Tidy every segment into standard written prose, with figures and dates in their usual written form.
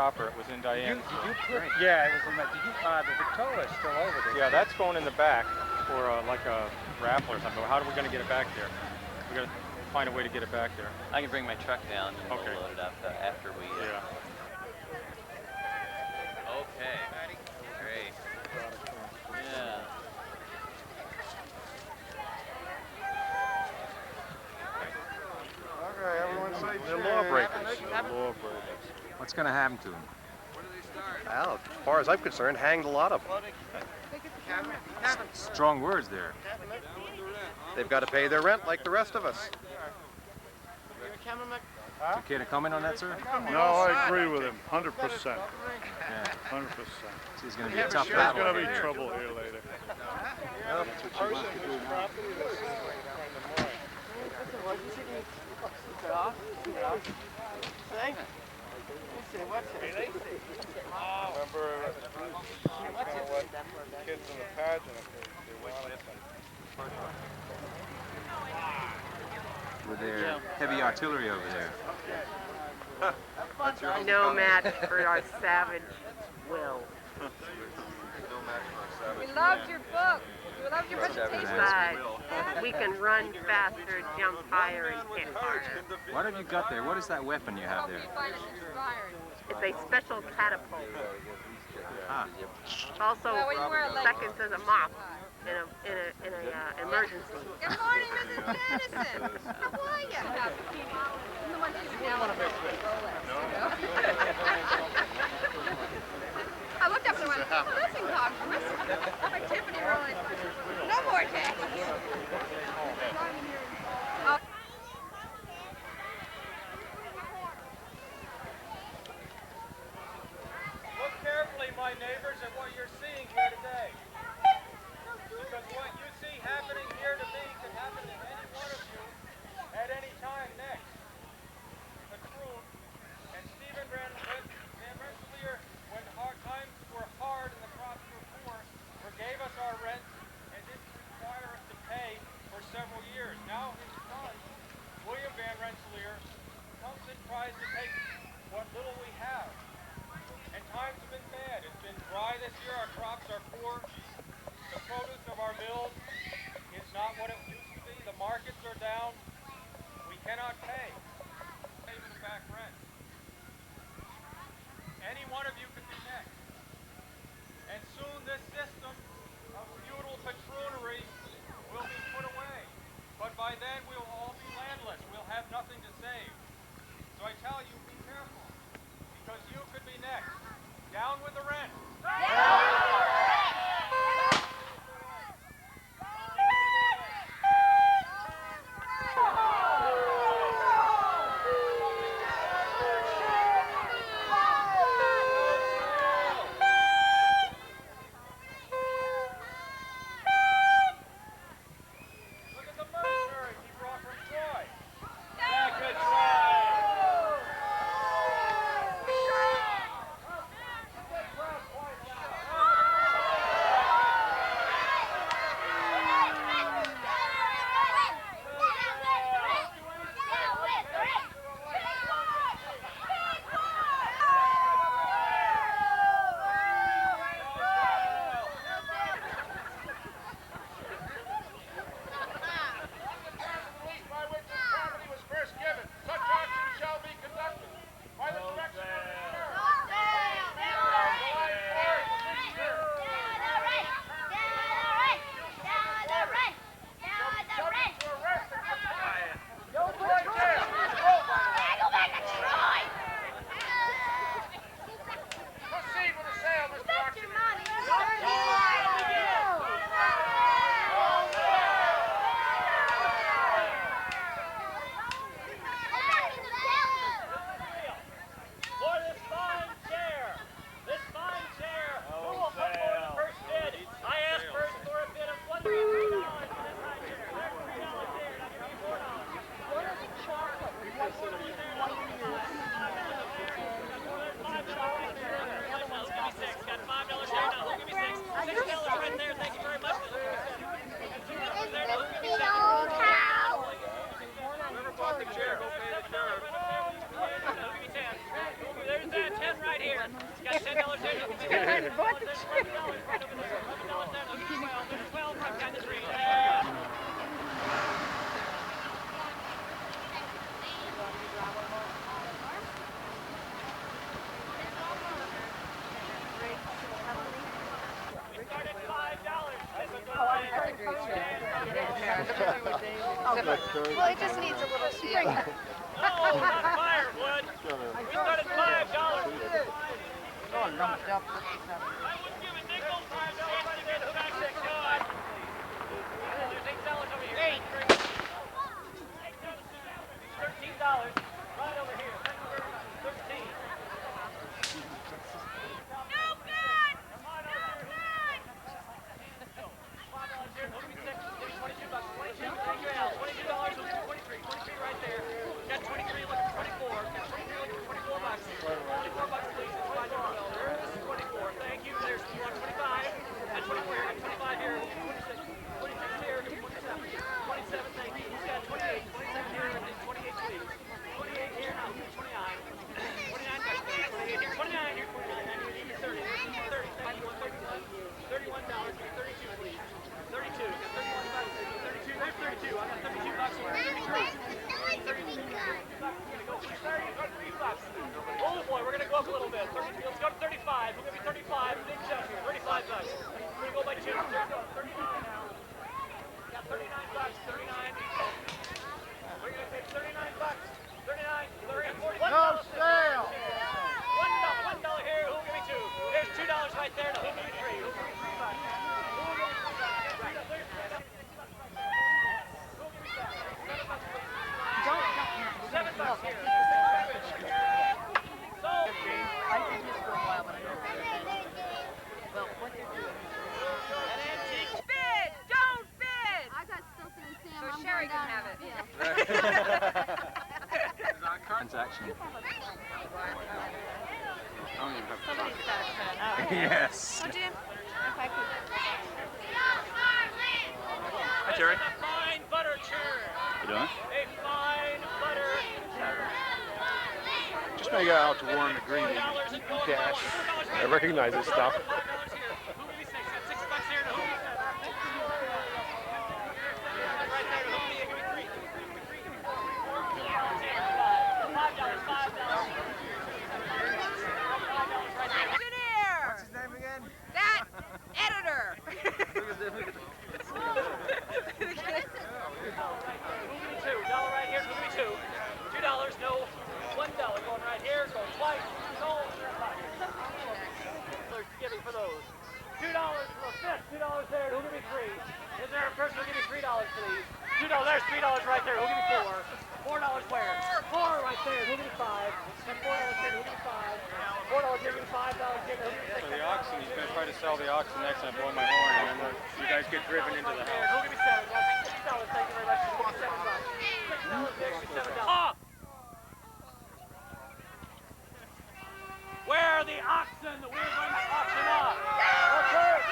chopper. It was in Diane. Did you put? Yeah, it was in that. Did you? The Victoria is still over there. Yeah, that's going in the back for like a raffle or something. How are we going to get it back there? We got to find a way to get it back there. I can bring my truck down and okay. we'll load it up after we. Yeah. Okay. Great. Yeah. Okay, everyone say They're lawbreakers. What's going to happen to them? Well, as far as I'm concerned, hanged a lot of them. Strong words there. They've got to pay their rent like the rest of us. Huh? You care to comment on that, sir? No, I agree with him, 100%. Yeah. 100%. It's going to be a tough There's battle. going to be trouble here later. Kids in the pageant, they wanted With their heavy artillery over there. No match for our savage will. We loved your book. We loved your presentation. But we can run faster, jump higher, and hit harder. What have you got there? What is that weapon you have there? It's a special catapult. Ah. Also seconds as a mop in a emergency. Good morning, Mrs. Madison. How are you? I'm the one who's now. I looked up and I went, oh, that's incongruous. Like Tiffany rolling. No more taxis. Look carefully, my neighbors, at what you're seeing here today. Because what you see happening here to me can happen to any one of you at any time next. The truth, and Stephen Van Rensselaer, when times were hard and the crops were poor, forgave us our rent and didn't require us to pay for several years. Now his son, William Van Rensselaer, comes and tries to take what little we have. And times have been bad. It's been dry this year. Our crops are poor. The produce of our mills is not what it used to be. The markets are down. We cannot pay the back rent. Any one of you could be next. And soon this system of feudal patroonery will be put away. But by then we'll all be landless. We'll have nothing to save. So I tell you, be careful. Because you could be next. Down with the rent. and bought the chicken. Well, it just needs a little spring. No, not firewood. We started $5. Oh, lumped up. I would give a nickel. $5 right there. Who got $6? Good. There's $8 over here. $13. Right over here. 13. No good! No good! $5 here. Who give me 6? Give me $22. 22. Take your L. $22. Who give me 23? 23 right there. Got 23. Look at 24. Got 23. Look at $24. $24, please. There's 24. Thank you. There's 25. And 24 here. 25 here. 26. 26 here. 27. 27. Thank you. Who's got 28? 27 here. And 28, please. 28 here. Now 29. 29. Got 28 here. 29 here. 29. 30. 30. Thank you. 31. $31. 32, please. 32. Got 31 bucks. 32. There's 32. I got 32 bucks here. 33. 33 bucks. Oh boy, we're gonna go up a little bit. 33. Let's go to 35. We're gonna be 35. Big jump here. 35 bucks. We're gonna go by 2. There we go. 39 now. Got 39 bucks. 39. We're gonna take 39 bucks. 39. 40. No sale! $1 here. Who'll give me 2? There's $2 right there. Now who'll give me 3? Who'll give me 3 bucks? Who'll give me 3 bucks? Who'll give me 7? $7 here. So, I did this for a while, but I don't know. Well, what they're doing. an antique. Bid! Don't bid! I got Stilton and Sam. So I'm Sherry going can down. have it. Yeah. Transaction. Somebody's got to cut out. Yes. Oh, Jim, if I could. Hi, Jerry. A fine butter churn. You doing? A fine butter. Just make it out to Warren the Green. $4 and gold. Cash. $4 I recognize this stuff. $5 here. Who give me 6? Got $6 here. Who give me 7? Right there. Who give me 3? $5. Engineer! What's his name again? That editor! $2 right here. Who give me 2? $2. No. $1 going right here. Going twice. Sold. They're giving for those. $2 for a fifth. $2 there. Who give me 3? Is there a person who give me $3, please? $2. There's $3 right there. Who give me 4? $4 where? 4 right there. Who give me 5? And $4 here. Who give me 5? $4 here. Who give me $5 here. Who give me 6? For the oxen, he's going to try to sell the oxen next time. Blow my horn, and then you guys get driven into the house. Who give me 7? $6. Thank you very much. Who give me $7? $6 there. Give me $7. Ah! Where are the oxen that we're going to auction off? Okay.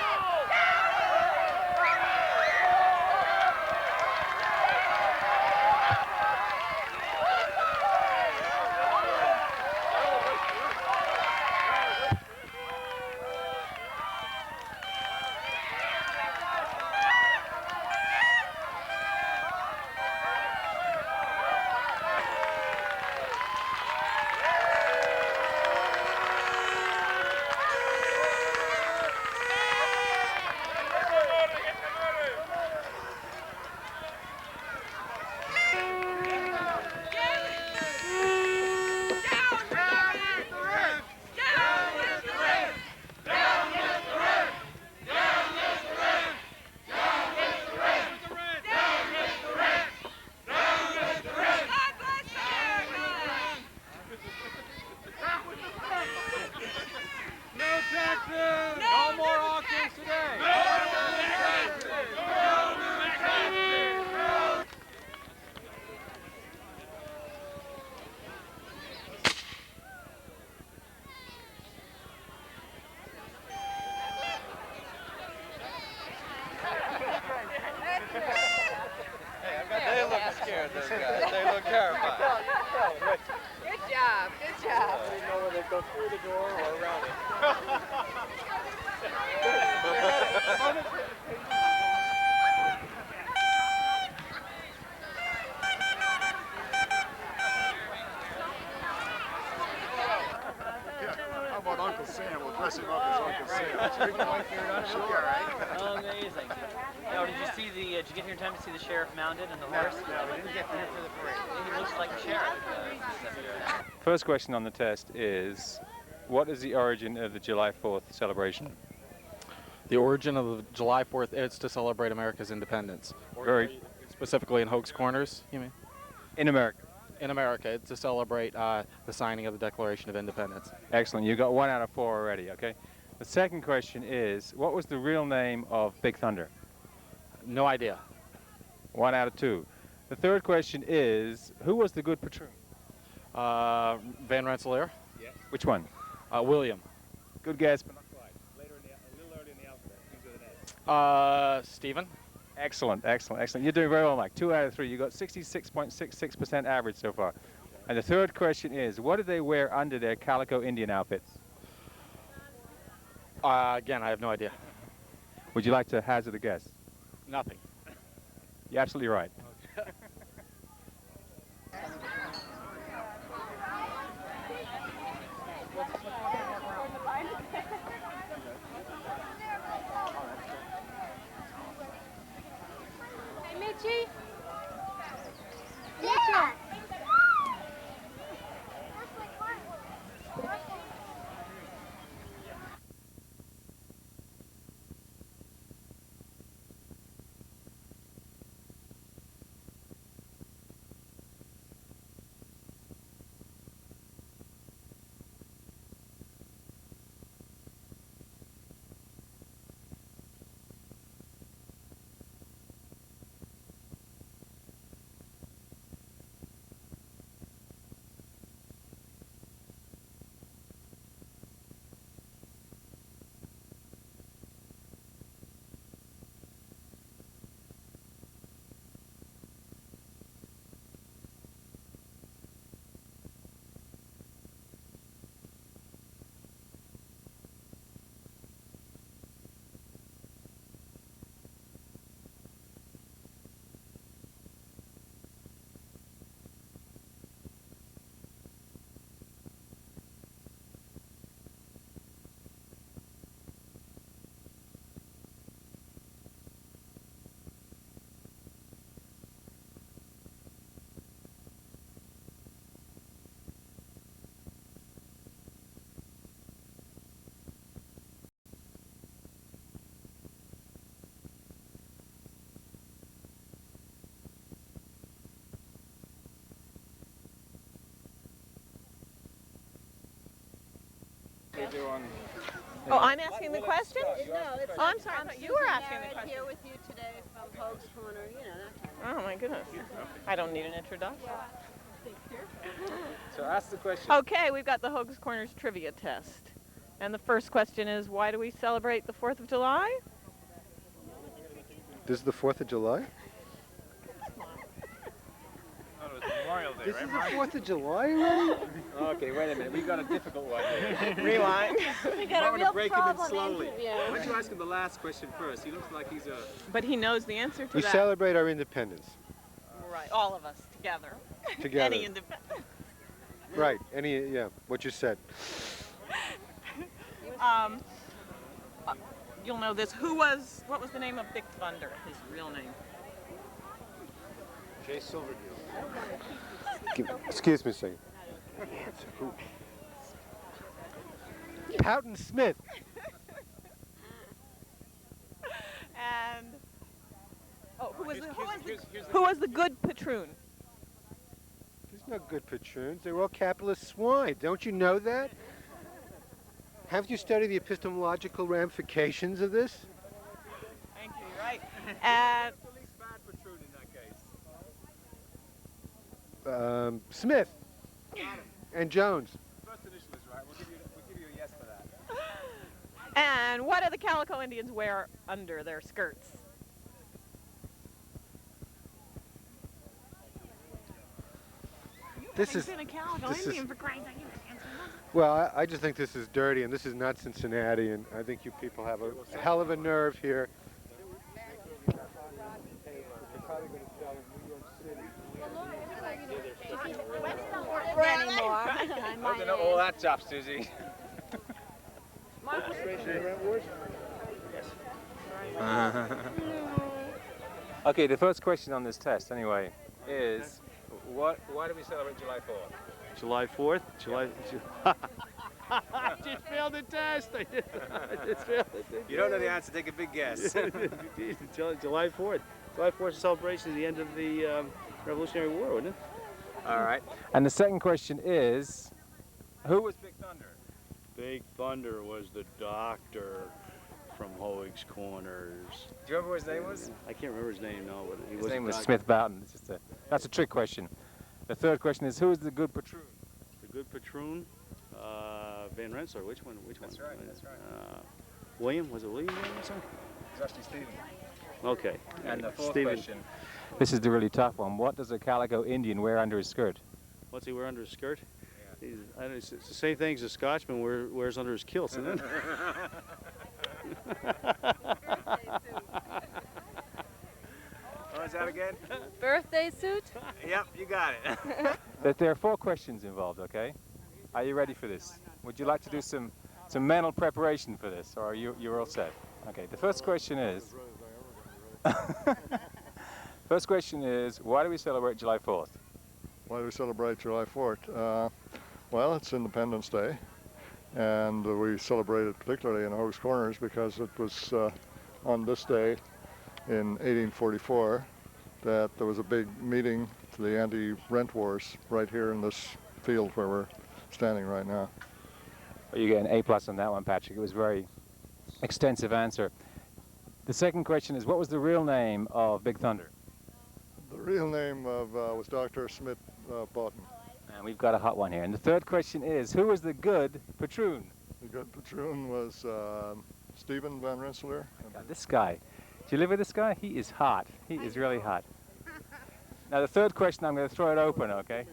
Mess him up as I can see it. Amazing. Now, did you see the? Did you get here in time to see the sheriff mounted and the horse? No, we didn't get there for the parade. He looks like a sheriff. First question on the test is, what is the origin of the July 4th celebration? The origin of the July 4th is to celebrate America's independence. Very Specifically in Hoags Corners, you mean? in America. In America, it's to celebrate the signing of the Declaration of Independence. Excellent. You got 1 out of 4 already. Okay. The second question is, what was the real name of Big Thunder? No idea. 1 out of 2. The third question is, who was the good patroon? Van Rensselaer. Yes. Which one? William. Good guess, but not quite. A little earlier in the alphabet. Who's with an S? Stephen. Excellent, excellent, excellent. You're doing very well, Mike. 2 out of 3. You got 66.66% average so far. And the third question is, what did they wear under their Calico Indian outfits? Again, I have no idea. Would you like to hazard a guess? Nothing. You're absolutely right. Hey, Mitchie. Yeah. Oh, I'm asking the question? No, it's Oh, I'm sorry. I thought you were asking the Merritt question. here with you today from Hoags Corner, you know, that kind Oh, my goodness. I don't need an introduction. So ask the question. Okay, we've got the Hoags Corners trivia test. And the first question is, why do we celebrate the 4th of July? This is the 4th of July? Memorial Day, This is the 4th of July already? Okay, wait a minute. We got a difficult one here. Rewind. We got a real problem Why don't you ask him the last question first? He looks like he's a... But he knows the answer to We that. celebrate our independence. Right, all of us together. Together. Any independent. Right, yeah, what you said. You'll know this. What was the name of Big Thunder, his real name? Jay Silvergill. Excuse me a second. Houghton Smith. And who was the good patroon? There's no good patroons. They're all capitalist swine. Don't you know that? Haven't you studied the epistemological ramifications of this? Thank you. Right. And the least bad patroon in that case. Smith and Jones. First initial is right. We'll give you a yes for that. and what do the Calico Indians wear under their skirts? This is. Been a Calico this Indian is for Christ's sake. well, I just think this is dirty, and this is not Cincinnati, and I think you people have a hell of a nerve here. anymore. All that job, Susie. Okay, the first question on this test, anyway, is why do we celebrate July 4th? July 4th? I just failed the test. I just failed it. You don't know the answer, take a big guess. July 4th. July 4th is a celebration of the end of the Revolutionary War, wasn't it? All right. And the second question is, who was Big Thunder? Big Thunder was the doctor from Hoags Corners. Do you remember what his name was? I can't remember his name, no. But His name was Smith Boughton. It's just that's a trick question. The third question is, who is the good patroon? The good patroon? Van Rensselaer. Which one? That's right, that's right. William? Was it William Van Rensselaer? It's actually Stephen. Okay. And the fourth Stephen. question. This is the really tough one. What does a Calico Indian wear under his skirt? What's he wear under his skirt? Yeah. It's the same thing as a Scotsman wears under his kilt, isn't it? What was that again? Birthday suit? Yep, you got it. But there are 4 questions involved, okay? Are you ready for this? Would you like to do some mental preparation for this, or are you're all set? Okay, the first question is... First question is, why do we celebrate July 4th? Why do we celebrate July 4th? Well, it's Independence Day, and we celebrate it particularly in Hoags Corners because it was on this day in 1844 that there was a big meeting to the anti-rent wars right here in this field where we're standing right now. Well, you get an A+ on that one, Patrick. It was a very extensive answer. The second question is, what was the real name of Big Thunder? The real name was Dr. Smith Boughton. And we've got a hot one here. And the third question is, who was the good patroon? The good patroon was Stephen Van Rensselaer. God, this guy. Do you live with this guy? He is hot. He is really hot. Now the third question, I'm going to throw it open, okay?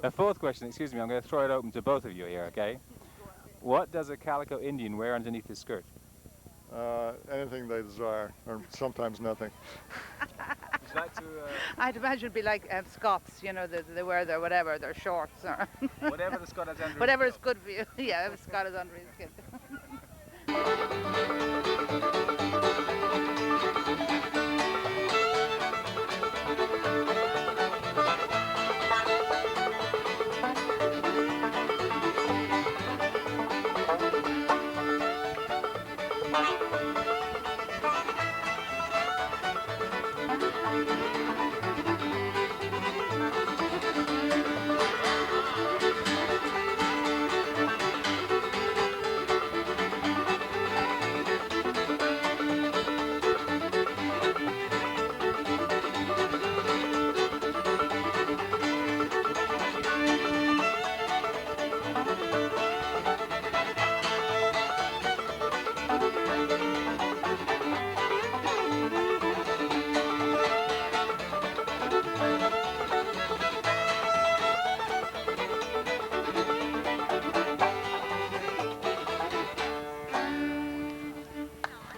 The fourth question, excuse me, I'm going to throw it open to both of you here, okay? What does a Calico Indian wear underneath his skirt? Anything they desire, or sometimes nothing. Would you like to... I'd imagine it'd be like Scots, you know, they wear their whatever, their shorts or... Whatever the Scot has under whatever his is good for you. Yeah, whatever Scot is under his skin.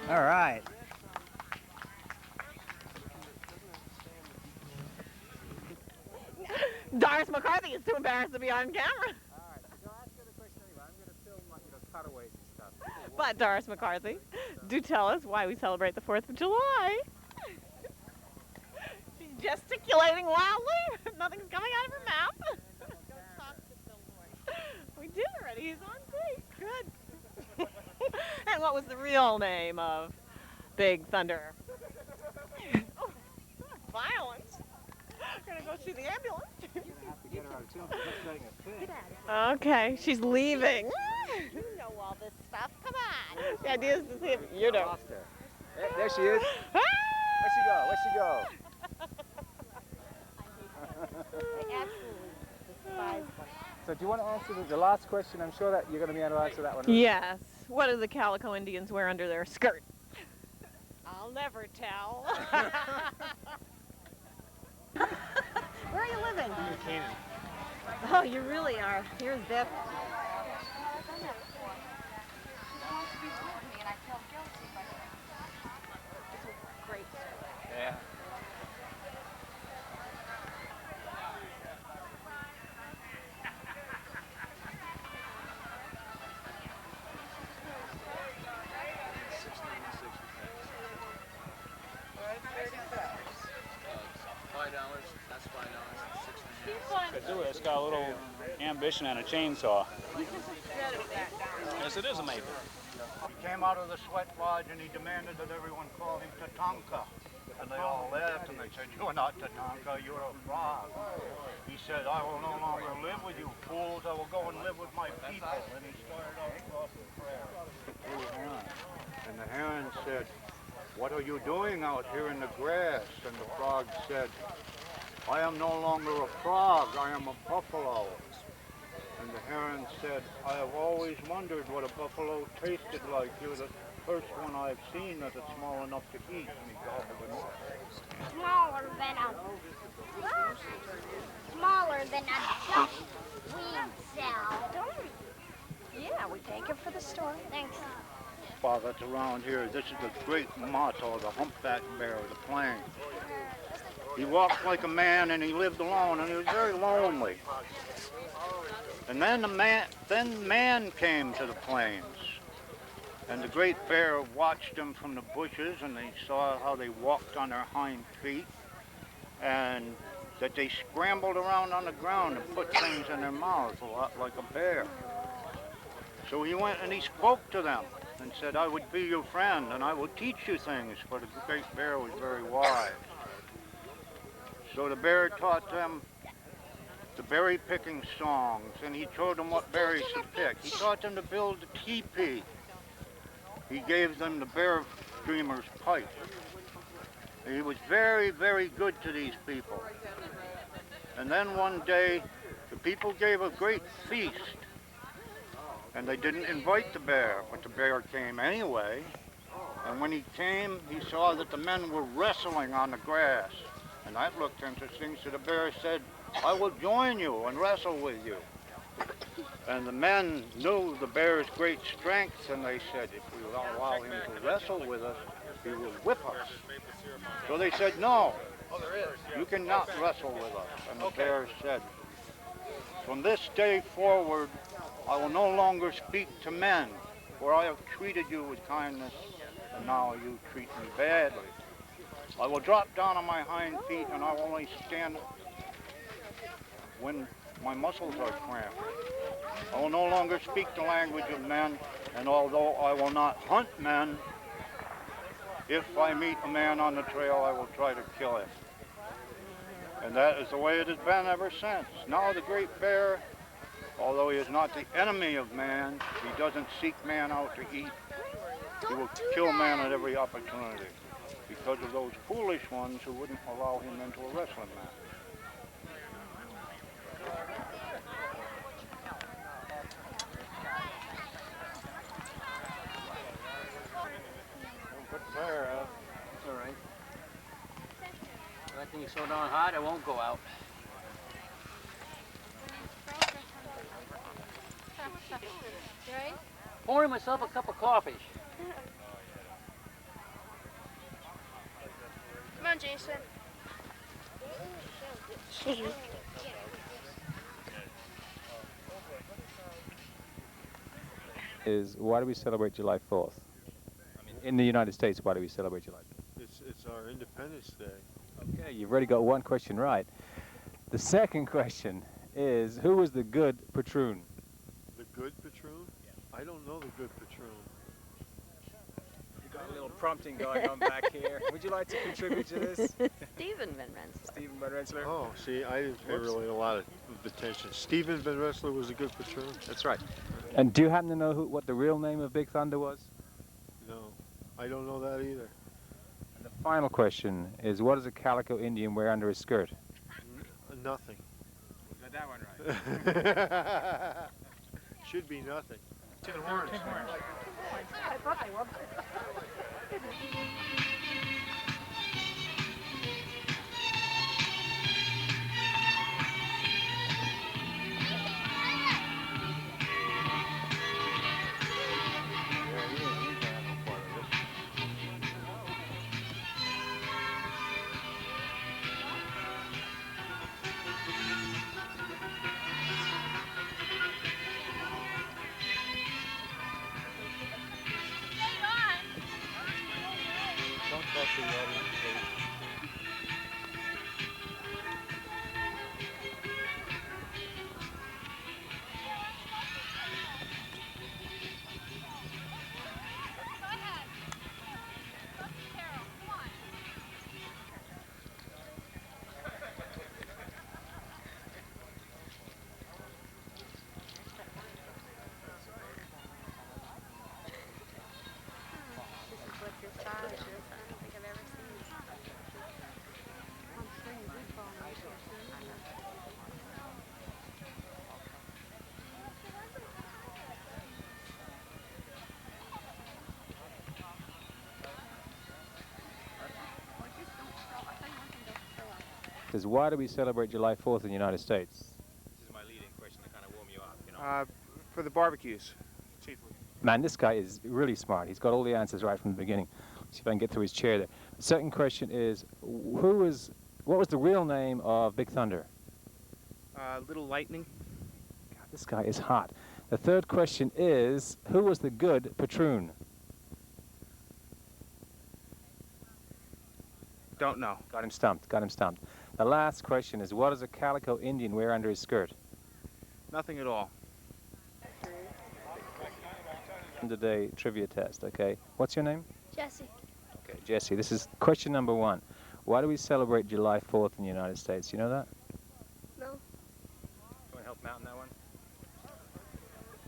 All right. Doris McCarthy is too embarrassed to be on camera. All right, so ask you the question anyway. I'm going to film, like, cutaways and stuff. But Doris McCarthy, do tell us why we celebrate the 4th of July. She's gesticulating wildly. Nothing's coming out of her mouth. We did already. He's on tape. Good. And what was the real name of Big Thunder? Oh, violence. We're going to go see the ambulance. Okay, she's leaving. You know all this stuff. Come on. The idea is to see if you know. Lost her. There she is. Where'd she go? Where'd she go? I absolutely despise them. So do you want to answer the last question? I'm sure that you're going to be able to answer that one. Yes. What do the Calico Indians wear under their skirt? I'll never tell. Where are you living? In Canaan. Oh, you really are. Here's Biff. Great. Yeah. could do it. It's got a little ambition and a chainsaw. Yes, it is a maple. He came out of the sweat lodge and he demanded that everyone call him Tatanka. And they all laughed and they said, "You're not Tatanka, you're a frog." He said, "I will no longer live with you fools, I will go and live with my people." And he started off across the prairie. And the heron said, "What are you doing out here in the grass?" And the frog said, "I am no longer a frog, I am a buffalo." And the heron said, "I have always wondered what a buffalo tasted like. You're the first one I've seen that is small enough to eat." And he gobbled it up. Smaller than a duck weed cell. Yeah, we take it for the store. Thanks. Fathers around here, this is the great motto, the humpback bear of the plains. He walked like a man and he lived alone and he was very lonely. And then man came to the plains. And the great bear watched them from the bushes and they saw how they walked on their hind feet and that they scrambled around on the ground and put things in their mouths a lot like a bear. So he went and he spoke to them and said, "I would be your friend and I will teach you things," for the great bear was very wise. So the bear taught them the berry picking songs and he showed them what berries to pick. He taught them to build a teepee. He gave them the bear dreamer's pipe. He was very, very good to these people. And then one day, the people gave a great feast. And they didn't invite the bear, but the bear came anyway. And when he came, he saw that the men were wrestling on the grass. And that looked interesting, so the bear said, "I will join you and wrestle with you." And the men knew the bear's great strength, and they said, "If we allow him to wrestle with us, he will whip us." So they said, "No, you cannot wrestle with us." And the bear said, "From this day forward, I will no longer speak to men, for I have treated you with kindness, and now you treat me badly. I will drop down on my hind feet, and I will only stand when my muscles are cramped. I will no longer speak the language of men, and although I will not hunt men, if I meet a man on the trail, I will try to kill him." And that is the way it has been ever since. Now the great bear, although he is not the enemy of man, he doesn't seek man out to eat. He will kill man at every opportunity because of those foolish ones who wouldn't allow him into a wrestling match. Put the fire out. It's all right. That thing's so darn hot, it won't go out. Right? Pouring myself a cup of coffee. Come on, Jason. Excuse me. Is why do we celebrate July 4th? I mean, in the United States, why do we celebrate July 4th? It's our Independence Day. Okay, you've already got one question right. The second question is, who was the good patroon? The good patroon? I don't know the good patroon. You got a little prompting going on back here. Would you like to contribute to this? Stephen Van Rensselaer. Stephen Van Rensselaer. Oh, see, I didn't pay really a lot of attention. Stephen Van Rensselaer was a good patroon? That's right. And do you happen to know what the real name of Big Thunder was? No, I don't know that either. And the final question is, what does a Calico Indian wear under his skirt? Nothing. Got that one right. Should be nothing. Tin horns. I thought they were. is why do we celebrate July 4th in the United States? This is my leading question to kind of warm you up, you know. For the barbecues, chiefly. Man, this guy is really smart. He's got all the answers right from the beginning. See if I can get through his chair there. The second question is, what was the real name of Big Thunder? Little Lightning. God, this guy is hot. The third question is, who was the good patroon? Don't know. Got him stumped, got him stumped. The last question is, what does a Calico Indian wear under his skirt? Nothing at all. Today trivia test, okay? What's your name? Jesse. Okay, Jesse, this is question number 1. Why do we celebrate July 4th in the United States? You know that? No. You want to help him out on that one?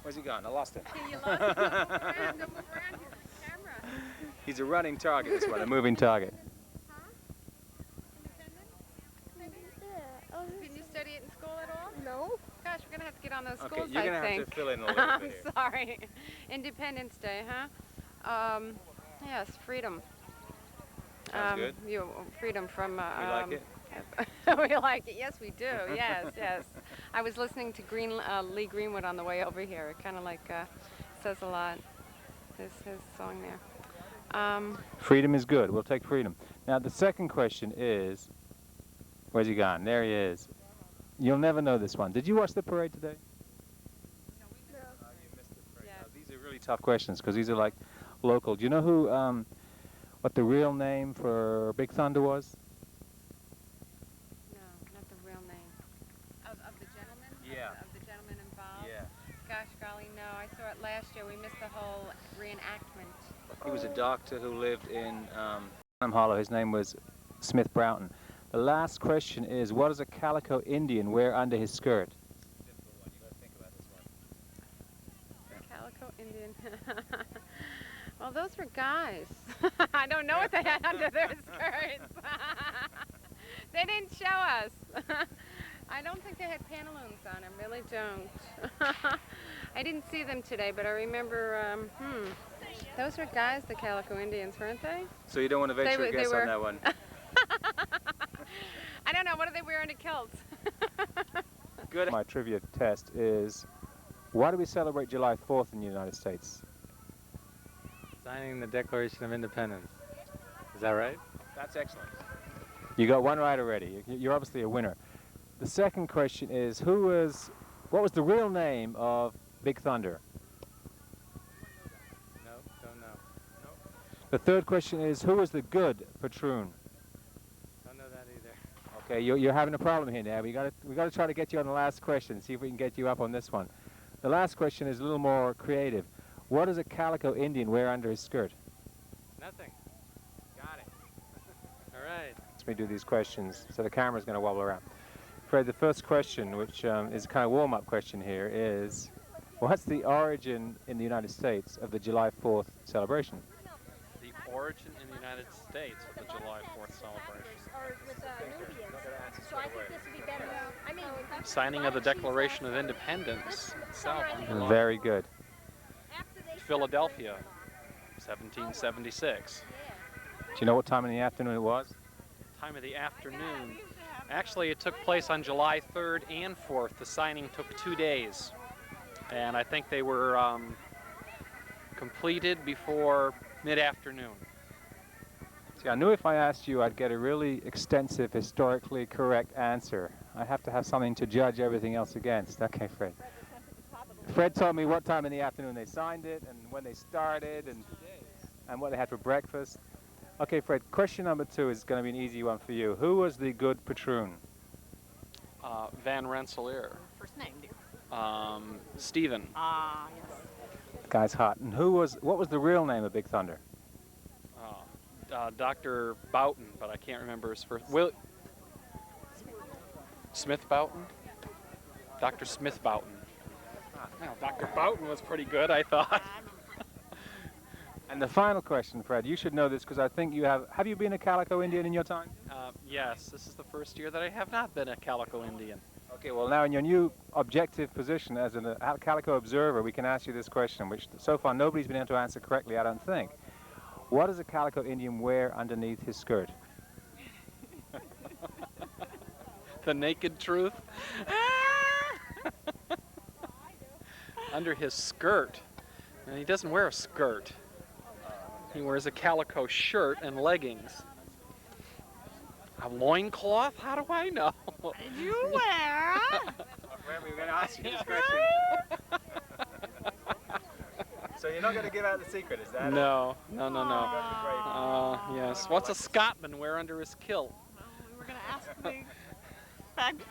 Where's he gone? I lost him. You lost him. Don't move around here. Camera. He's a running target, this one, a moving target. Did you study it in school at all? No. Gosh, we're going to have to get on those Okay, schools, you're going I to think. have to fill in a little bit I'm here. sorry. Independence Day, huh? Yes, freedom. Sounds good. Freedom from... We like it? We like it. Yes, we do. Yes, yes. I was listening to Lee Greenwood on the way over here. It kind of like says a lot. His song there. Freedom is good. We'll take freedom. Now, the second question is, where's he gone? There he is. You'll never know this one. Did you watch the parade today? No. You missed the parade. Now, these are really tough questions because these are like local. Do you know who, what the real name for Big Thunder was? No, not the real name. Of the gentleman? Yeah. Of the gentleman involved? Yeah. Gosh, golly, no. I saw it last year. We missed the whole reenactment. He was a doctor who lived in Hollow. His name was Smith Broughton. The last question is, what does a Calico Indian wear under his skirt? Difficult one. You got to think about this one. Calico Indian. Well, those were guys. I don't know what they had under their skirts. They didn't show us. I don't think they had pantaloons on. I really don't. I didn't see them today, but I remember, those were guys, the Calico Indians, weren't they? So you don't want to venture a guess on that one? I don't know. What are they wearing to kilts? Good. My trivia test is, why do we celebrate July 4th in the United States? Signing the Declaration of Independence. Is that right? That's excellent. You got one right already. You're obviously a winner. The second question is, what was the real name of Big Thunder? No, don't know. No. The third question is, who was the good patroon? Don't know that either. Okay, you're having a problem here now. We got to try to get you on the last question. See if we can get you up on this one. The last question is a little more creative. What does a Calico Indian wear under his skirt? Nothing. Got it. All right. Let me do these questions, so the camera's going to wobble around. Fred, the first question, which is a kind of warm-up question here, is, what's the origin in the United States of the July 4th celebration? The origin in the United States of the July 4th celebration. So I think this would be better. I mean, Signing of the Declaration of Independence itself. Very good. Philadelphia, 1776. Do you know what time in the afternoon it was? Time of the afternoon. Actually, it took place on July 3rd and 4th. The signing took 2 days. And I think they were completed before mid-afternoon. See, I knew if I asked you, I'd get a really extensive, historically correct answer. I have to have something to judge everything else against. Okay, Fred. Fred told me what time in the afternoon they signed it, and when they started, and what they had for breakfast. Okay, Fred, question number 2 is going to be an easy one for you. Who was the good patroon? Van Rensselaer. First name, dear. Stephen. Ah, yes. The guy's hot. And what was the real name of Big Thunder? Dr. Boughton, but I can't remember his first. Smith Boughton? Dr. Smith Boughton. Well, Dr. Boughton was pretty good, I thought. And the final question, Fred, you should know this because I think you have you been a Calico Indian in your time? Yes, this is the first year that I have not been a Calico Indian. Okay, well now in your new objective position as a Calico observer, we can ask you this question, which so far nobody's been able to answer correctly, I don't think. What does a Calico Indian wear underneath his skirt? The naked truth. Under his skirt. And he doesn't wear a skirt. He wears a calico shirt and leggings. A loincloth? How do I know? Did you wear? We're going to ask you this question. So you're not going to give out the secret, is that? No. Yes. What's a Scotsman wear under his kilt? We were going to ask the fact.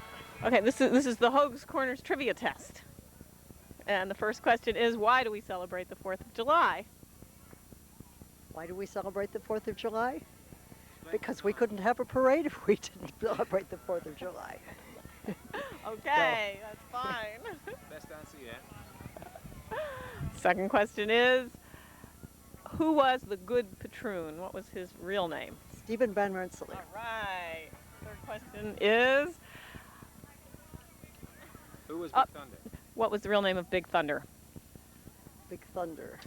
Okay, this is the Hoags Corners trivia test. And the first question is, why do we celebrate the 4th of July? Why do we celebrate the 4th of July? Because we couldn't have a parade if we didn't celebrate the 4th of July. Okay, that's fine. Best answer yet. Second question is, who was the good patroon? What was his real name? Stephen Van Rensselaer. All right. Third question is, who was Big Thunder? What was the real name of Big Thunder? Big Thunder.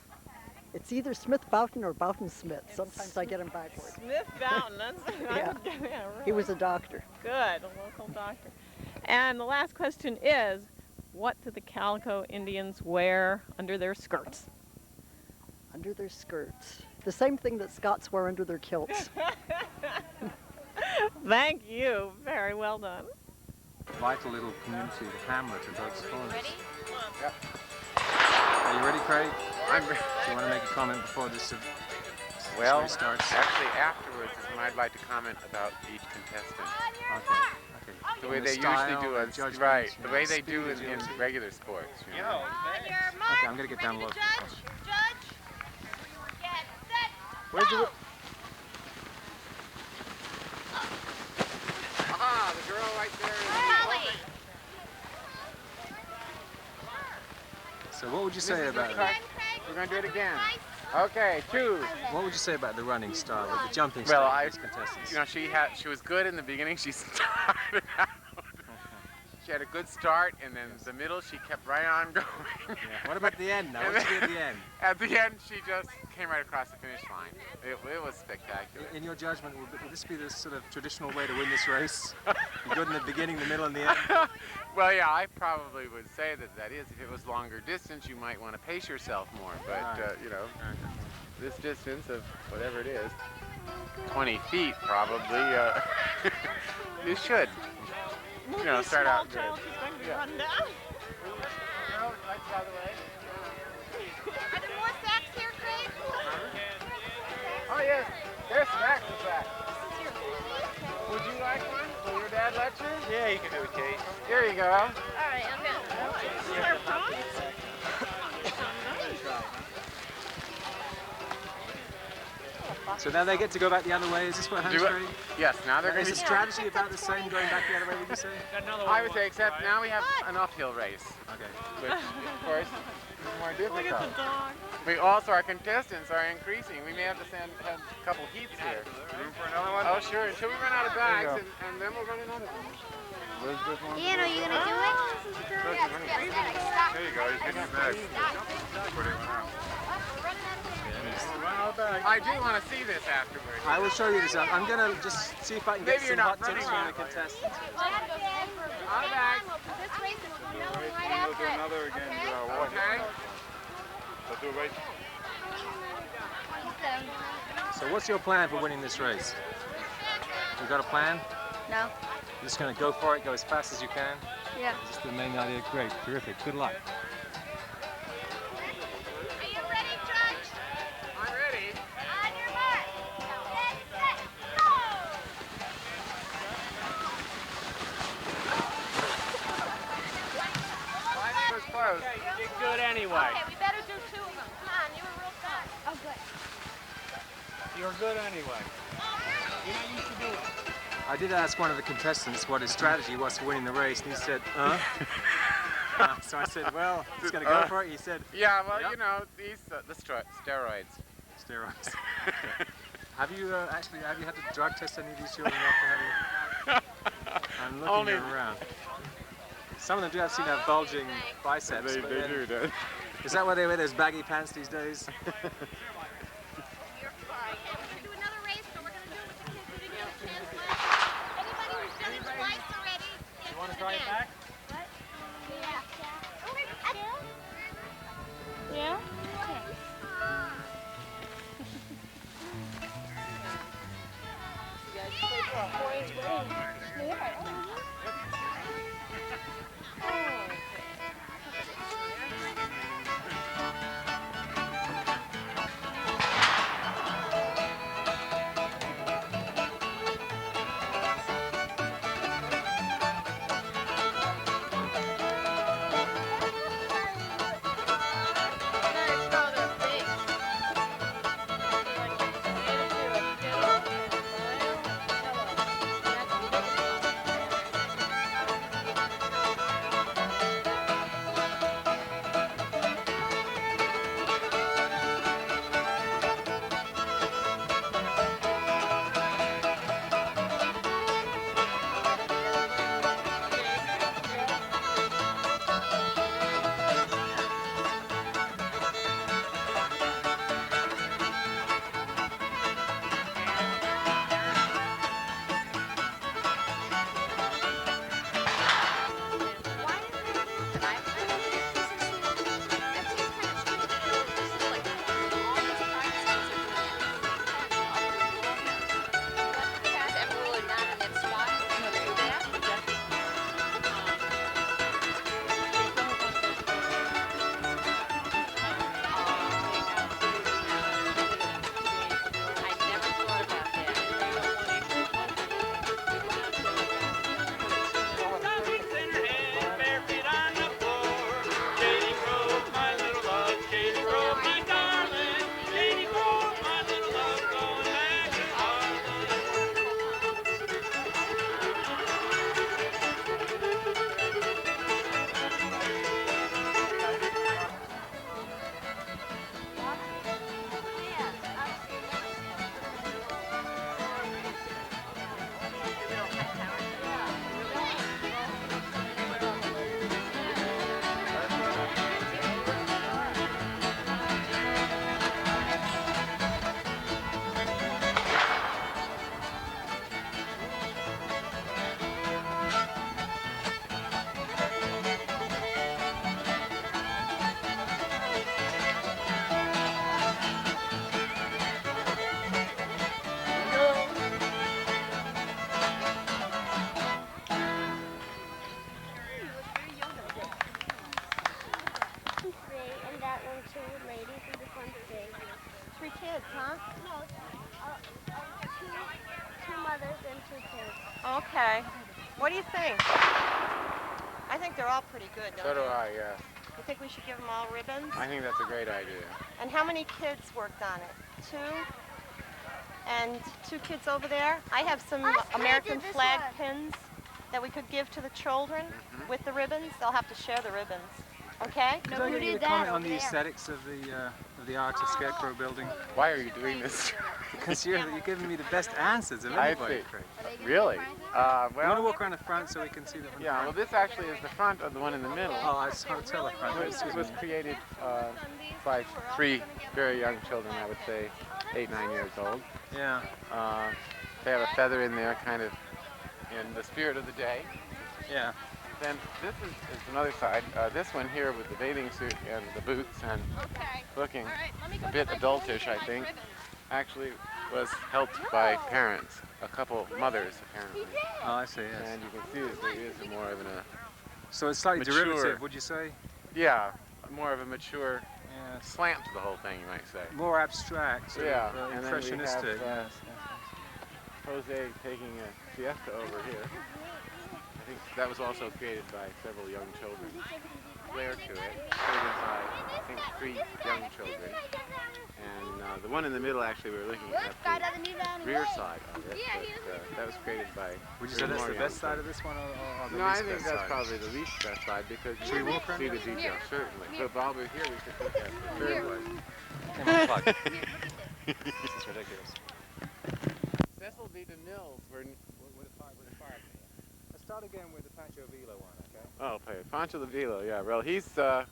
It's either Smith Boughton or Boughton Smith. Sometimes I get them backwards. Smith Boughton. That's Yeah. Really. He was a doctor. Good, a local doctor. And the last question is, what do the Calico Indians wear under their skirts? Under their skirts. The same thing that Scots wear under their kilts. Thank you. Very well done. Vital little community, the hamlet of Hoags Corners. Ready? Yep. Are you ready, Craig? I'm ready. Do you want to make a comment before this Well, starts? actually afterwards is when I'd like to comment about each contestant. Okay. The way they usually do it, right, the way they do it in regular sports. You know? Okay, I'm going to get down low. Judge, get set, Where's the... Ah, the girl right there is So what would you say about it? We're going to do it again. Okay, choose. What would you say about the running style, the jumping Well, style of these contestants? you know, she was good in the beginning. She started out. She had a good start, and then the middle she kept right on going. Yeah. What about the end now? What's at the end? At the end, she just came right across the finish line. It was spectacular. In your judgment, would this be the sort of traditional way to win this race? You're good in the beginning, the middle, and the end? Well, yeah, I probably would say that is. If it was longer distance, you might want to pace yourself more. But, you know, this distance of whatever it is, 20 feet probably, you should, you know, start out good. Run down. Are there more sacks here, Craig? Oh, yes, there's snacks in fact. Would you like one? Will your dad let you? Yeah, you can do it, Kate. Here you go. All right, I'm in. So now they get to go back the other way. Is this what happens, Craig? Yes, now they're going to Is the strategy about the same going back the other way, would you say? I would say, except now we have an uphill race. Okay. Which, of course, is more difficult. Look at the dog. We also, our contestants are increasing. We may have to have a couple heats here. Room for another one? Oh, sure. Until we run out of bags, and then we'll run another one. Where's this one? Ian, are you going to do it? There you go. He's getting your bag. Put it on. I do want to see this afterwards. I will show you this. I'm going to just see if I can get Maybe some you're not hot tips running from the contestants. Our bags. We'll do another again. Okay. Let's do it right. So what's your plan for winning this race? You got a plan? No. You're just going to go for it, go as fast as you can? Yeah. Is this the main idea? Great, terrific, good luck. Are you ready, Judge? I'm ready. On your mark. Get set, go! Mine was close. You did good anyway. Okay, we better do two of them. Come on, you were real fast. Oh, good. You're good anyway. You're not used to doing it. I did ask one of the contestants what his strategy was for winning the race, and he said, so I said, well, he's going to go for it. He said, Yeah, well, yep. you know, these the steroids. Steroids. Have you had to drug test any of these children after having? I'm looking Only around. Some of them do seem to have bulging biceps. They then, do. Is that why they wear those baggy pants these days? You're fine. Okay, we're going to do another race, but we're going to do it with the kids who didn't get a chance last. Anybody who's done it twice already, Want to try it back? Yeah? Okay. What do you think? I think they're all pretty good, don't So do you? I, yes. You think we should give them all ribbons? I think that's a great idea. And how many kids worked on it? 2? And 2 kids over there? I have some American flag pins that we could give to the children with the ribbons. They'll have to share the ribbons. Okay? Could I get you to comment on the aesthetics of the Arctic Scarecrow building? Why are you doing this? Because you're giving me the best answers of anybody, Craig. Really? Well, you want to walk around the front so we can see the front? Yeah, well, this actually is the front of the one in the middle. Oh, I just can't tell the front. It was created by 3 very young children, I would say 8, 9 years old. Yeah. They have a feather in there, kind of in the spirit of the day. Yeah. Then this is another side. This one here with the bathing suit and the boots and looking a bit adultish, I think, actually was helped by parents, a couple mothers apparently. Oh, I see, yes. And you can see that there is more of a So it's slightly mature, derivative, would you say? Yeah, more of a mature slant to the whole thing, you might say. More abstract, sort yeah, of, and impressionistic. Then we have, Yes. Jose taking a siesta over here. I think that was also created by several young children. Flair to it, created by, I think, 3 young children. And the one in the middle, actually, we were looking at the rear side of it, but that was created by... Would you say that's the best side of this one, or the no, least I think best that's side? probably the least best side, because Should we you walk around see the it? detail, certainly. But while we're here, we could look at the third one. Come on, plug. This is ridiculous. Cecil B. DeMille's were... Let's start again with the Pancho Villa one, okay? Oh, Pancho Villa, yeah. Well, he's... I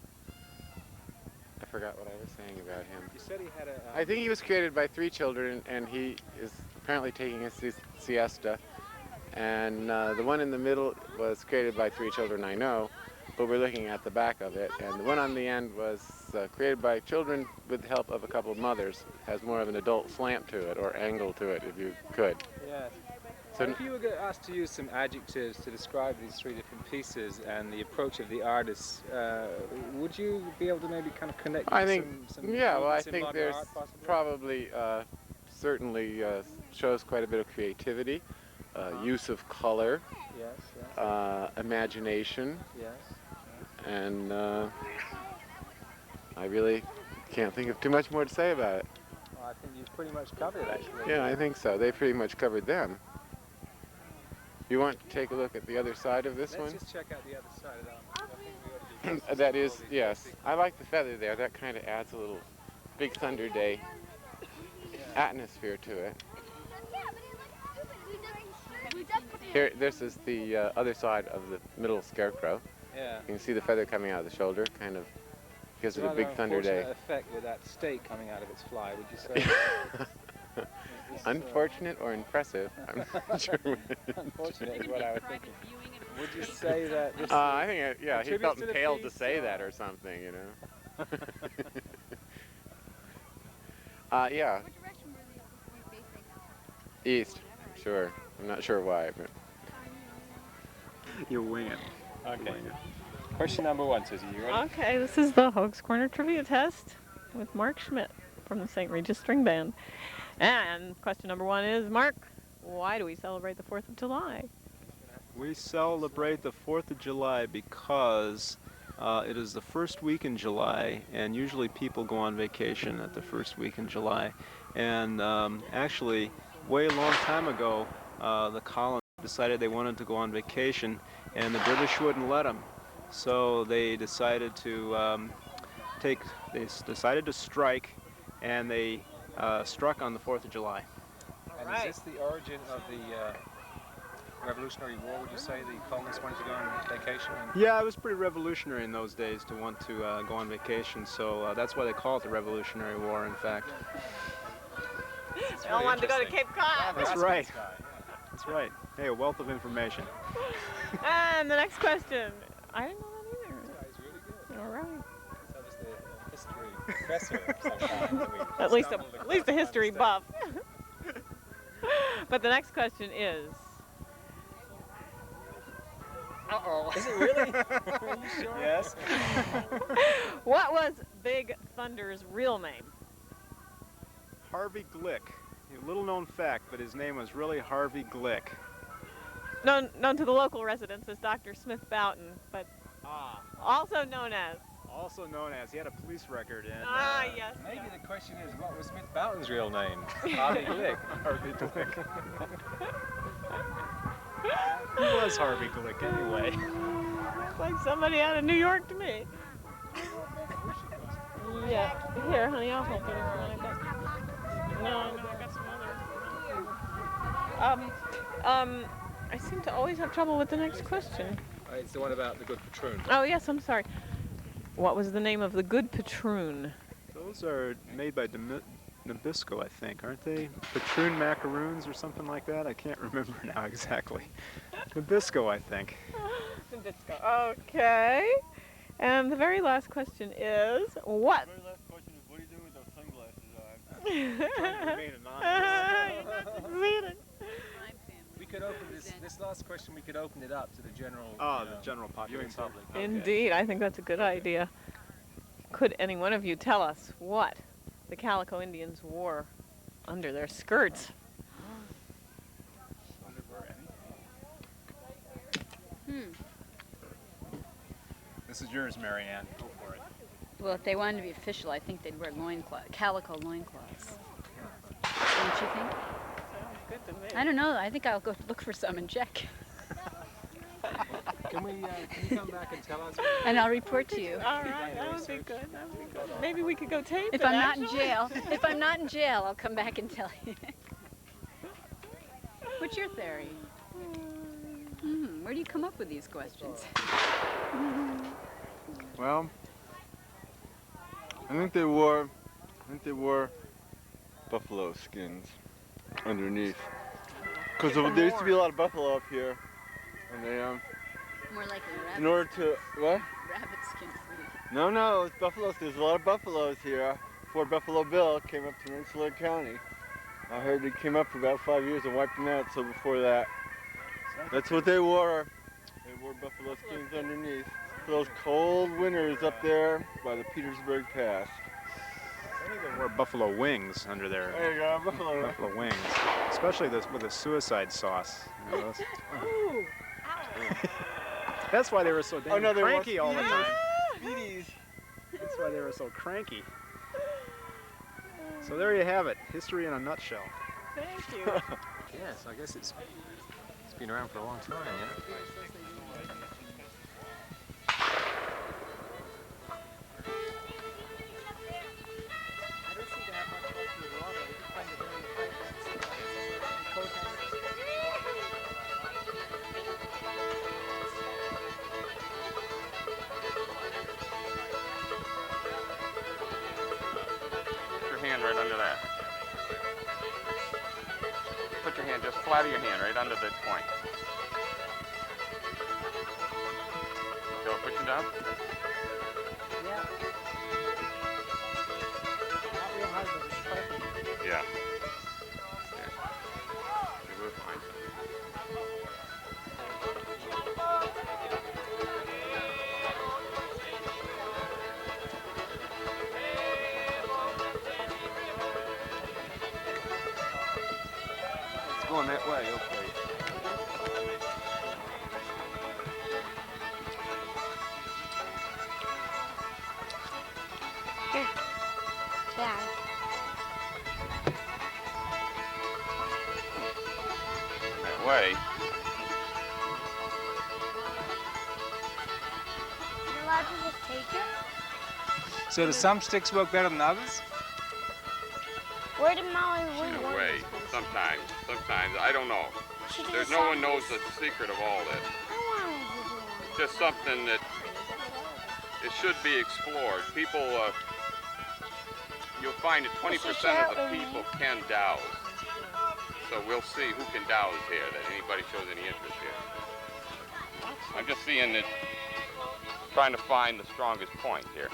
forgot what I was saying about him. You said he had a... I think he was created by 3 children, and he is apparently taking a siesta. And the one in the middle was created by 3 children I know, but we're looking at the back of it. And the one on the end was created by children with the help of a couple of mothers. It has more of an adult slant to it, or angle to it, if you could. Yes. So if you were asked to use some adjectives to describe these 3 different pieces and the approach of the artists, would you be able to maybe kind of connect I think, some yeah, well, I elements in think modern there's art, possibly? probably, certainly shows quite a bit of creativity, use of color, yes. imagination, Yes. and I really can't think of too much more to say about it. Well, I think you've pretty much covered it, actually. Yeah, I think so. They pretty much covered them. You want to take a look at the other side of this one? Let's just check out the other side of that one. I think we ought to be That is, yes. I like the feather there. That kind of adds a little Big Thunder Day atmosphere to it. Here, this is the other side of the middle scarecrow. Yeah. You can see the feather coming out of the shoulder, kind of gives it a Big Thunder Day. Effect with that stake coming out of its fly, would you say? Unfortunate or impressive? I'm not sure. Unfortunate is what I was thinking. Would you say that this I think, yeah, he felt contributes to the impelled to piece, say that or something, you know. Yeah. What direction were the facing? East, sure. I'm not sure why, but. You're winging. Okay. Question number 1, Susie, you ready? Okay, this is the Hoax Corner Trivia Test with Mark Schmidt from the St. Regis String Band. And question number 1 is, Mark, why do we celebrate the 4th of July? We celebrate the 4th of July because it is the first week in July, and usually people go on vacation at the first week in July. And actually, way a long time ago, the colonists decided they wanted to go on vacation, and the British wouldn't let them. So they decided to strike, and they struck on the 4th of July. And is this the origin of the Revolutionary War, would you say? The colonists wanted to go on vacation? Yeah, it was pretty revolutionary in those days to want to go on vacation, so that's why they call it the Revolutionary War, in fact. They all wanted to go to Cape Cod. That's right. That's right. Hey, a wealth of information. And the next question. I didn't know that either. This guy's really good. All right. He's obviously a history professor of some kind. At least a history buff. But the next question is. Uh-oh. Is it really? Are you sure? Yes. What was Big Thunder's real name? Harvey Glick. A little known fact, but his name was really Harvey Glick. Known to the local residents as Dr. Smith Boughton, but also known as. Also known as, he had a police record in. Yes. Maybe the question is, what was Smith Boughton's real name? Harvey Glick. Harvey Glick. He was Harvey Glick anyway. Looks like somebody out of New York to me. Yeah. Here, honey, I'll help you if you want to. No, I got some others. I seem to always have trouble with the next question. It's the one about the good patroon. Oh, yes, I'm sorry. What was the name of the good patroon? Those are made by Nabisco, I think, aren't they? Patroon macaroons or something like that? I can't remember now exactly. Nabisco, I think. Nabisco. Okay. And the very last question is, what? The very last question is, what are you doing with those sunglasses on? Trying to remain anonymous. You're not succeeding. We could open this last question, we could open it up to the general, the general viewing public. Okay. Indeed, I think that's a good idea. Could any one of you tell us what the Calico Indians wore under their skirts? This is yours, Marianne. Go for it. Well, if they wanted to be official, I think they'd wear calico loincloths. Don't you think? Good to me. I don't know. I think I'll go look for some and check. Can you come back and tell us? And I'll report to you. All right, that would be good. That would be good. Maybe we could go tape If it, I'm not in actually. jail, if I'm not in jail, I'll come back and tell you. What's your theory? Where do you come up with these questions? Well, I think they wore buffalo skins underneath. Because there used to be a lot of buffalo up here. And they, More likely rabbits. in order to, what? Rabbit skins. No, it's buffaloes. There's a lot of buffaloes here. Before Buffalo Bill came up to Rensselaer County. I heard he came up for about 5 years and wiped them out, so before that. That's what they wore. They wore buffalo skins underneath. For those cold winters up there by the Petersburg Pass. I think they wore buffalo wings under their There you go, buffalo wings. Especially this with the suicide sauce. You know, those- Ooh. That's why they were so damn no, they wore cranky all the time. Speedies. That's why they were so cranky. So there you have it. History in a nutshell. Thank you. Yes, I guess it's been around for a long time, yeah. Right under that. Put your hand, just flat of your hand right under the point. Go, push it down. Yeah. Not real hard, but it's perfect. Yeah. You will find. Going that way, okay. Here. Dad. That way. You're allowed to just take it? So do some sticks work better than others? Where did Molly win? In a way, sometimes, I don't know. There's no one knows the secret of all this. It's just something that it should be explored. People, you'll find that 20% of the people can dowse. So we'll see who can dowse here, that anybody shows any interest here. I'm just seeing it, trying to find the strongest point here.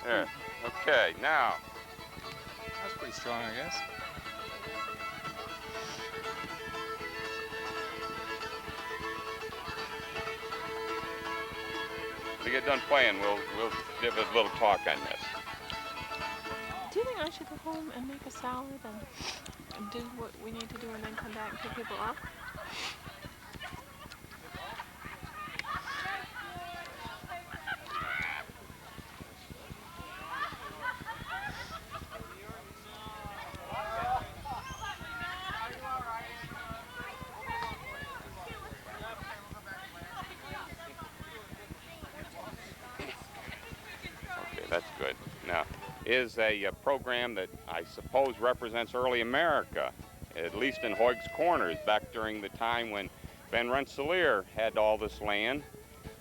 There. Okay, now. That's pretty strong, I guess. When we get done playing, we'll give a little talk on this. Do you think I should go home and make a salad and do what we need to do and then come back and pick people up? That's good. Now, is a program that I suppose represents early America, at least in Hoags Corners, back during the time when Van Rensselaer had all this land,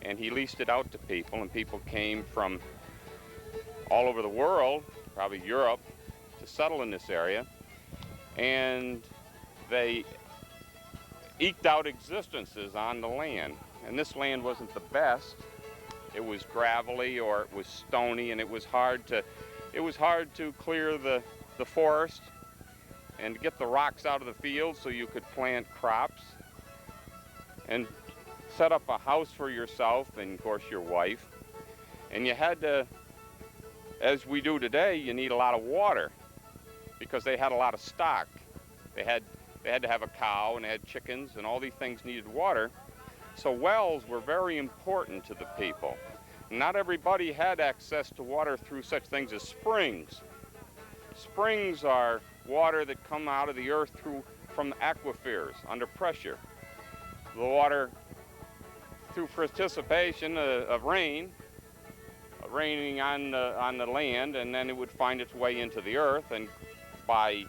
and he leased it out to people, and people came from all over the world, probably Europe, to settle in this area, and they eked out existences on the land. And this land wasn't the best. It was gravelly or it was stony, and it was hard to clear the forest and to get the rocks out of the field so you could plant crops and set up a house for yourself and of course your wife. And you had to, as we do today, you need a lot of water because they had a lot of stock. They had to have a cow and they had chickens, and all these things needed water. So wells were very important to the people. Not everybody had access to water through such things as springs. Springs are water that come out of the earth from aquifers under pressure. The water through precipitation of rain, raining on the land, and then it would find its way into the earth, and by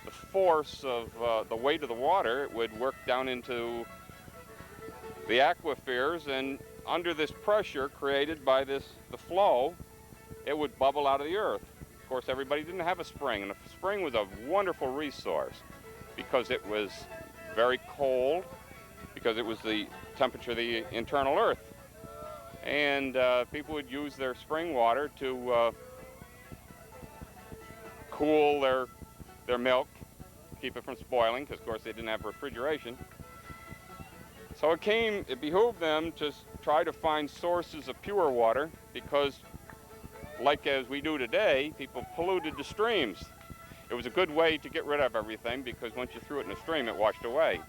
the force of the weight of the water, it would work down into the aquifers, and under this pressure created by the flow, it would bubble out of the earth. Of course, everybody didn't have a spring, and a spring was a wonderful resource because it was very cold, because it was the temperature of the internal earth. And people would use their spring water to cool their milk, keep it from spoiling, because of course they didn't have refrigeration. So it behooved them to try to find sources of pure water, because like as we do today, people polluted the streams. It was a good way to get rid of everything, because once you threw it in a stream, it washed away.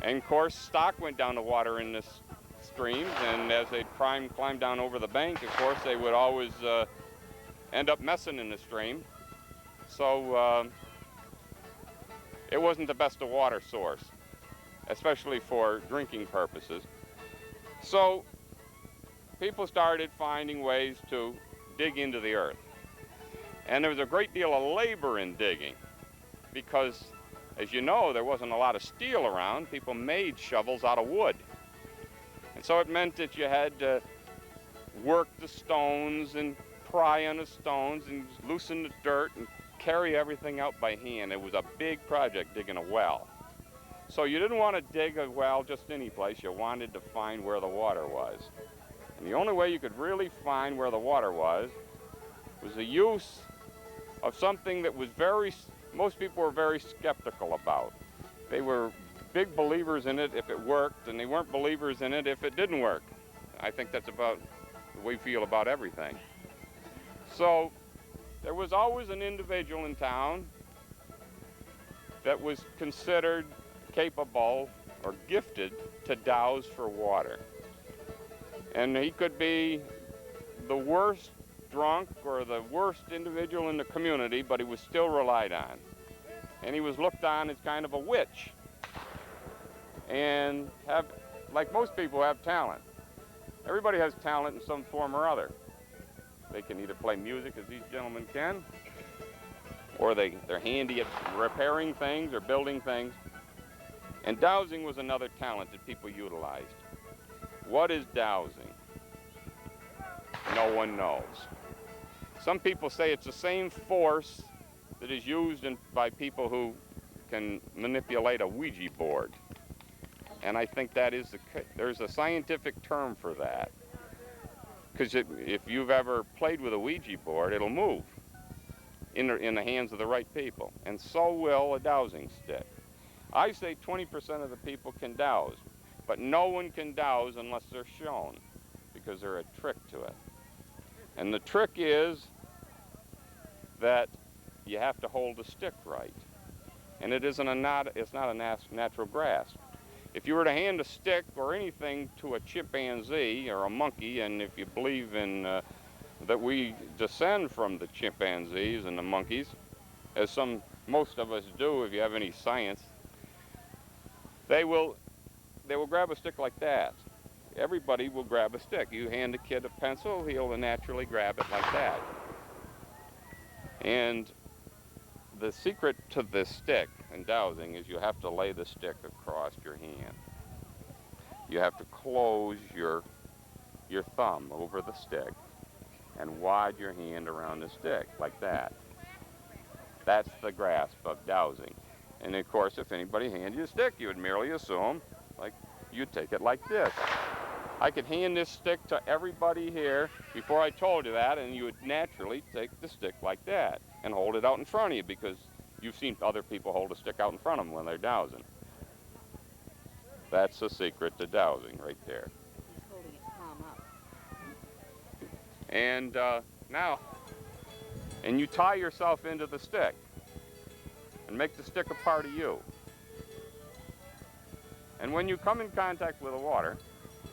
And of course, stock went down the water in this streams, and as they'd climb down over the bank, of course, they would always end up messing in the stream. So it wasn't the best of water source, especially for drinking purposes. So people started finding ways to dig into the earth. And there was a great deal of labor in digging because, as you know, there wasn't a lot of steel around. People made shovels out of wood. And so it meant that you had to work the stones and pry on the stones and loosen the dirt and carry everything out by hand. It was a big project digging a well. So you didn't want to dig a well just any place. You wanted to find where the water was. And the only way you could really find where the water was the use of something that was most people were very skeptical about. They were big believers in it if it worked, and they weren't believers in it if it didn't work. I think that's about the way we feel about everything. So there was always an individual in town that was considered capable or gifted to dowse for water. And he could be the worst drunk or the worst individual in the community, but he was still relied on. And he was looked on as kind of a witch. And like most people, have talent. Everybody has talent in some form or other. They can either play music, as these gentlemen can, or they're handy at repairing things or building things. And dowsing was another talent that people utilized. What is dowsing? No one knows. Some people say it's the same force that is used by people who can manipulate a Ouija board. And I think that is there's a scientific term for that. Because if you've ever played with a Ouija board, it'll move in the hands of the right people. And so will a dowsing stick. I say 20% of the people can dowse, but no one can dowse unless they're shown, because there's a trick to it. And the trick is that you have to hold the stick right. And it's not a natural grasp. If you were to hand a stick or anything to a chimpanzee or a monkey, and if you believe in that we descend from the chimpanzees and the monkeys, as most of us do if you have any science, they will grab a stick like that. Everybody will grab a stick. You hand a kid a pencil, he'll naturally grab it like that. And the secret to this stick in dowsing is you have to lay the stick across your hand. You have to close your thumb over the stick and wide your hand around the stick like that. That's the grasp of dowsing. And of course, if anybody handed you a stick, you would merely assume like you'd take it like this. I could hand this stick to everybody here before I told you that, and you would naturally take the stick like that and hold it out in front of you, because you've seen other people hold a stick out in front of them when they're dowsing. That's the secret to dowsing right there. He's holding it palm up. And now, you tie yourself into the stick and make the stick a part of you. And when you come in contact with the water,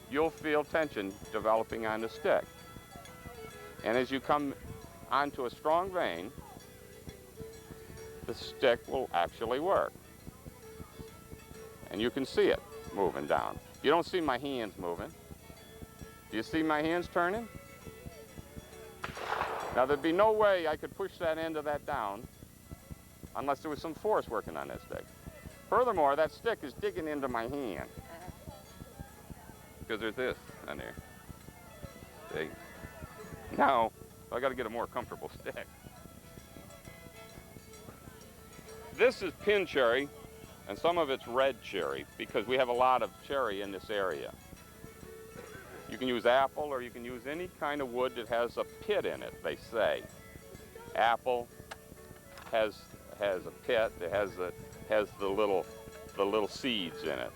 you'll feel tension developing on the stick. And as you come onto a strong vein, the stick will actually work. And you can see it moving down. You don't see my hands moving. Do you see my hands turning? Now, there'd be no way I could push that end of that down unless there was some force working on that stick. Furthermore, that stick is digging into my hand. Because there's this on there. See? Now, I got to get a more comfortable stick. This is pin cherry, and some of it's red cherry, because we have a lot of cherry in this area. You can use apple, or you can use any kind of wood that has a pit in it, they say. Apple has a pit that has the little seeds in it.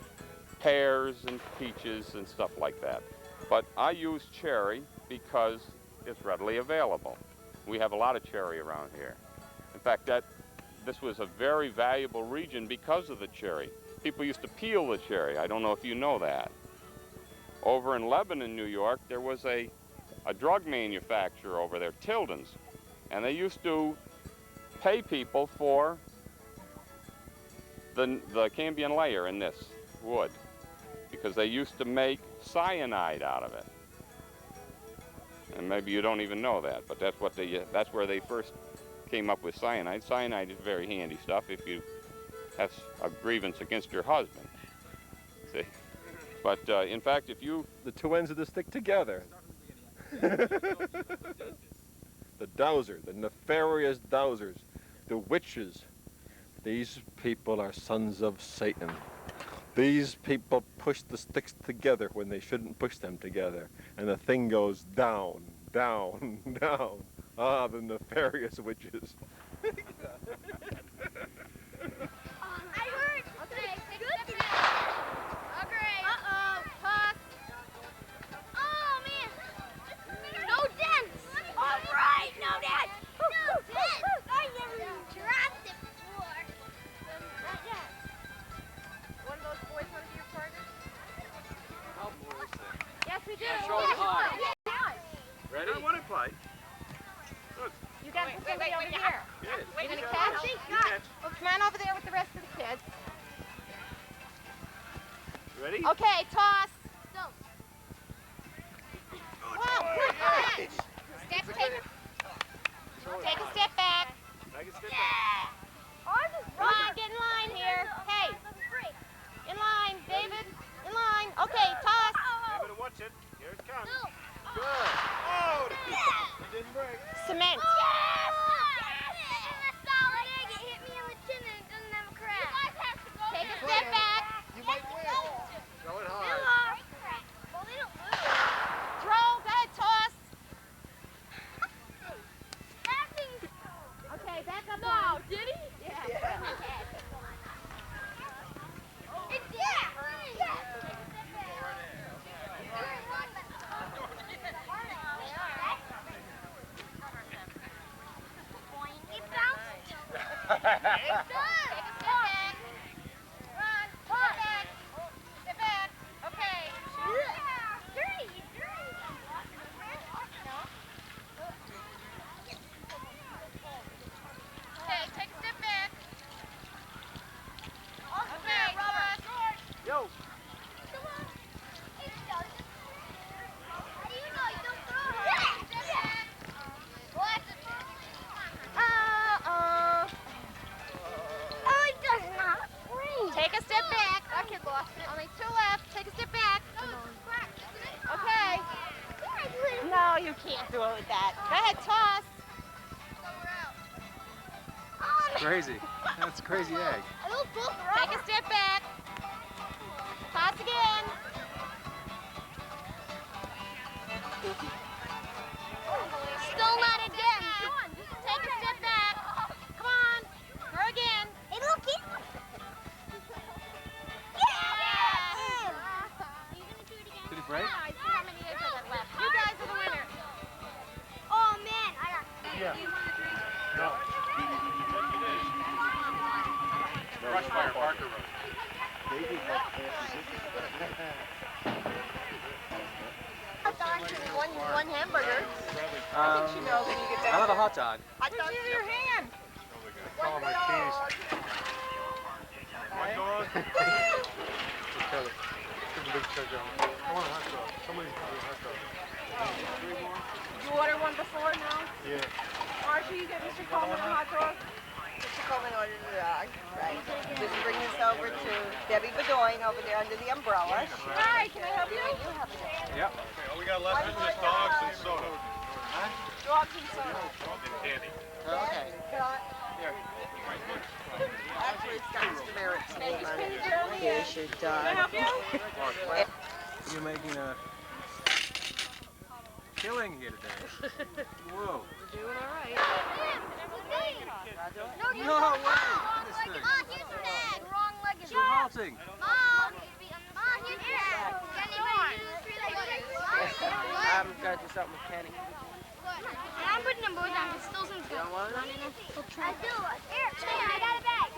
Pears and peaches and stuff like that. But I use cherry because it's readily available. We have a lot of cherry around here. In fact, this was a very valuable region because of the cherry. People used to peel the cherry. I don't know if you know that. Over in Lebanon, New York, there was a drug manufacturer over there, Tilden's, and they used to pay people for the cambium layer in this wood because they used to make cyanide out of it. And maybe you don't even know that, but that's where they first came up with cyanide. Cyanide is very handy stuff if you have a grievance against your husband. See? But in fact, if you... The two ends of the stick together. The dowser, the nefarious dowsers, the witches. These people are sons of Satan. These people push the sticks together when they shouldn't push them together. And the thing goes down, down, down. Ah, the nefarious witches. Ready? I want to play. Look. You got to put somebody over here. Yes. You're going to catch? Well, come on over there with the rest of the kids. Ready? Okay, toss. Wow, good catch. Take a step back. Yeah. Come on, get in line here. Hey. In line, David. In line. Okay, toss. David, watch it. Here it comes. Good. Oh, it didn't break. Cement. Take a step back. You might win. Throw it hard. Throw. Go ahead, toss. Okay, back up. No, did he? Yeah. It did. Take a step back. Run. Step back. Step back. Okay. Okay, take a step back. Okay, Robert. Yo. Come on. How do you know you don't throw it? Step back. What? Oh, it does not ring. Take a step back. That kid lost it. Only two left. Take a step back. Okay. No, you can't do it with that. Go ahead, toss. Crazy. That's a crazy egg. Take a step back. Toss again. Still not again. Take a step back. Come on. Throw again. Hey, look it. Did it break? I see how many eggs I got left. You guys are the winners. Oh, man. I got... Yeah. No. Brushfire Parker Road. One hamburger. I think she knows when you get down. I have a hot dog. I thought you your hand. Oh, my keys. My dog. I want a hot dog. Somebody's got a hot dog. Did you order one before now? Yeah. Archie, you get Mr. Coleman a hot dog? Mr. home and order the dog. Right. Just bring this over to Debbie Bedoin over there under the umbrella. Hi, can I help you? Yep. We got less than just dogs and soda. Dogs and soda. And candy. Okay. Actually, it's got Mr. Merritt's name on it. Here's your dog. You're making a killing here today. Whoa. We're doing all right. No way. This thing. Wrong leg is You're halting. Mom, here's your I'm going to do something with Kenny. I'm putting them both down. It's still some stuff. I do. Here, I got a bag.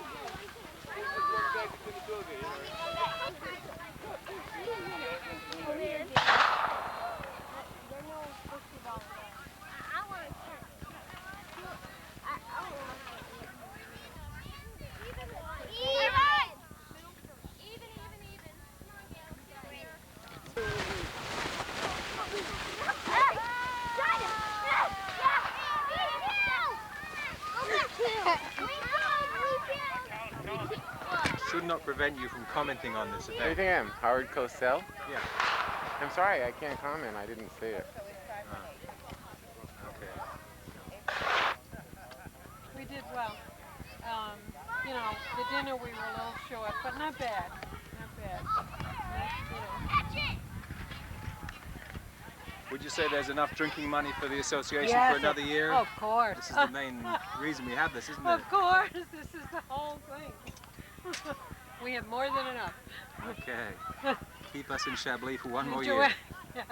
Should not prevent you from commenting on this What do you event. think I am? Howard Cosell? Yeah. I'm sorry, I can't comment. I didn't see it. Okay. We did well. You know, the dinner we were a little short, but not bad. Not bad. Would you say there's enough drinking money for the association Yes, for another year? Of course. This is the main reason we have this, isn't it? Of course. This is the whole thing. We have more than enough. Okay. Keep us in Chablis for one more Enjoy. year. Yes.